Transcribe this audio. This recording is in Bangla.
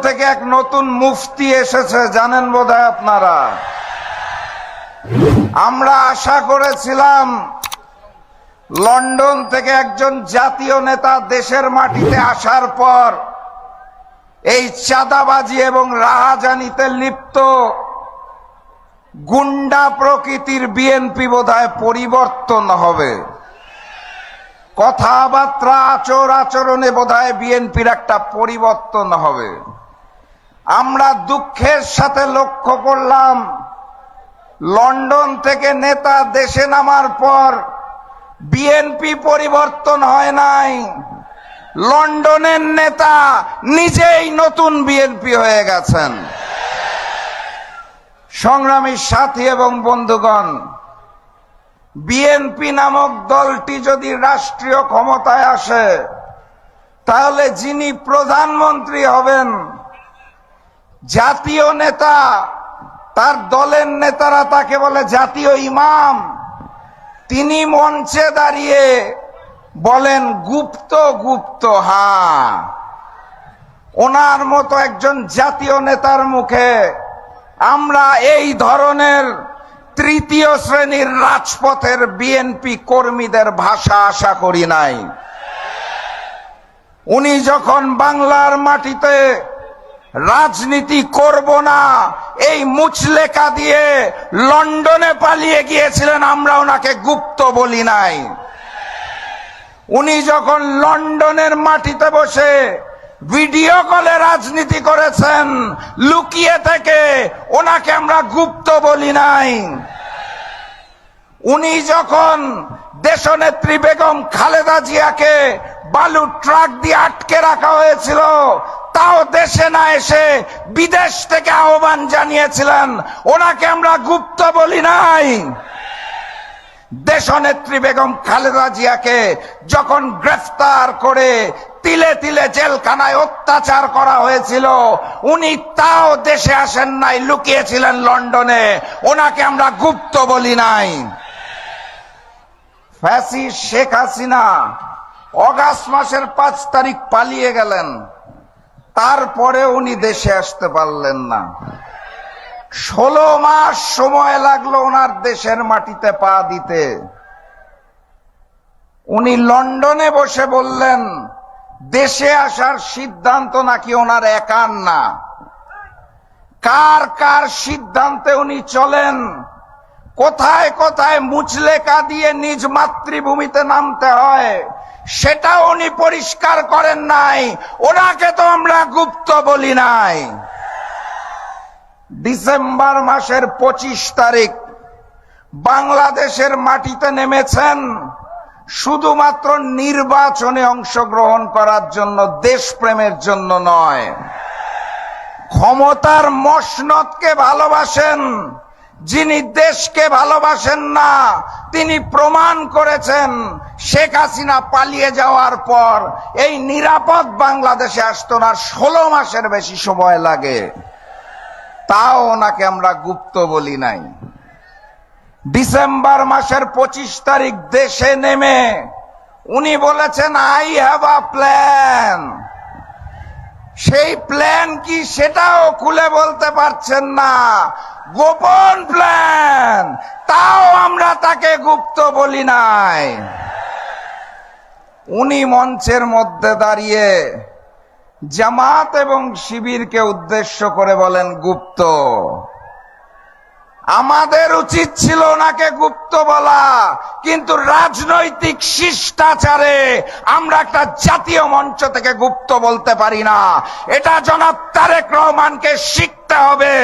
থেকে এক নতুন মুফতি এসেছে, জানেন বোধহয় আপনারা। আমরা আশা করেছিলাম লন্ডন থেকে একজন জাতীয় নেতা দেশের মাটিতে আসার পর এই চাঁদাবাজি এবং রাহাজানিতে লিপ্ত গুন্ডা প্রকৃতির বিএনপি বোধহয় পরিবর্তন হবে, কথাবার্তা আচরণে বোধহয় বিএনপির একটা পরিবর্তন হবে। আমরা দুঃখের সাথে লক্ষ্য করলাম লন্ডন থেকে নেতা দেশে নামার পর বিএনপি পরিবর্তন হয় নাই, লন্ডনের নেতা নিজেই নতুন বিএনপি হয়ে গেছেন। সংগ্রামী সাথী এবং বন্ধুগণ, বিএনপি নামক দলটি যদি রাষ্ট্রীয় ক্ষমতায় আসে তাহলে যিনি প্রধানমন্ত্রী হবেন, জাতীয় নেতা, তার দলের নেতারা তাকে বলে জাতীয় ইমাম, তিনি মঞ্চে দাঁড়িয়ে বলেন গুপ্ত গুপ্ত। হ্যাঁ, ওনার মতো একজন জাতীয় নেতার মুখে আমরা এই ধরনের তৃতীয় শ্রেণীর রাজপথের বিএনপি কর্মীদের ভাষা আশা করি নাই। উনি যখন বাংলার মাটিতে রাজনীতি করব না এই মুচলেকা দিয়ে লন্ডনে পালিয়ে গিয়েছিলেন, আমরা ওনাকে গুপ্ত বলি নাই। উনি যখন লন্ডনের মাটিতে বসে ভিডিও কলে রাজনীতি করেছেন লুকিয়ে থেকে, ওনাকে আমরা গুপ্ত বলি নাই। উনি যখন দেশনেত্রী বেগম খালেদা জিয়াকে বালু ট্রাক দিয়ে আটকে রাখা হয়েছিল, তাও দেশে না এসে বিদেশ থেকে আহ্বান জানিয়েছিলেন, ওনাকে আমরা গুপ্ত বলি নাই। দেশনেত্রী বেগম খালেদা জিয়াকে যখন গ্রেফতার করে তিলে তিলে জেলখানায় অত্যাচার করা হয়েছিল, উনি তাও দেশে আসেন নাই, লুকিয়েছিলেন লন্ডনে, ওনাকে আমরা গুপ্ত বলি নাই। ফ্যাসিস্ট শেখ হাসিনা অগাস্ট মাসের 5 তারিখ পালিয়ে গেলেন, তারপরে উনি দেশে আসতে পারলেন না। 16 মাস সময় লাগলো ওনার দেশের মাটিতে পা দিতে। উনি লন্ডনে বসে বললেন দেশে আসার সিদ্ধান্ত নাকি ওনার একার না, কার কার সিদ্ধান্তে উনি চলেন, কোথায় কোথায় মুচলেকা দিয়ে নিজ মাতৃভূমিতে নামতে হয় সেটা উনি পরিষ্কার করেন নাই, ওনাকে তো আমরা গুপ্ত বলি নাই। ডিসেম্বর মাসের 25 তারিখ বাংলাদেশের মাটিতে নেমেছেন শুধুমাত্র নির্বাচনে অংশগ্রহণ করার জন্য, দেশপ্রেমের জন্য নয়। ক্ষমতার মসনদকে ভালোবাসেন, যিনি দেশকে ভালোবাসেন না তিনি প্রমাণ করেছেন। শেখ হাসিনা পালিয়ে যাওয়ার পর এই নিরাপদ বাংলাদেশে আসতো না, 16 মাসের বেশি সময় লাগে, তাও ওনাকে আমরা গুপ্ত বলি নাই। ডিসেম্বর মাসের 25 তারিখ দেশে নেমে উনি বলেছেন আই হ্যাভ আ প্ল্যান। সেই প্ল্যান কি সেটাও খুলে বলতে পারছেন না, গোপন প্ল্যান, তাও আমরা তাকে গুপ্ত বলি নাই। উনি মঞ্চের মধ্যে দাঁড়িয়ে জামাত এবং শিবিরকে উদ্দেশ্য করে বলেন গুপ্ত। আমাদের উচিত ছিল ওনাকে গুপ্ত বলা, কিন্তু রাজনৈতিক শিষ্টাচারে আমরা একটা জাতীয় মঞ্চ থেকে গুপ্ত বলতে পারি না, এটা জনাব তারেক রহমানকে শিখতে হবে।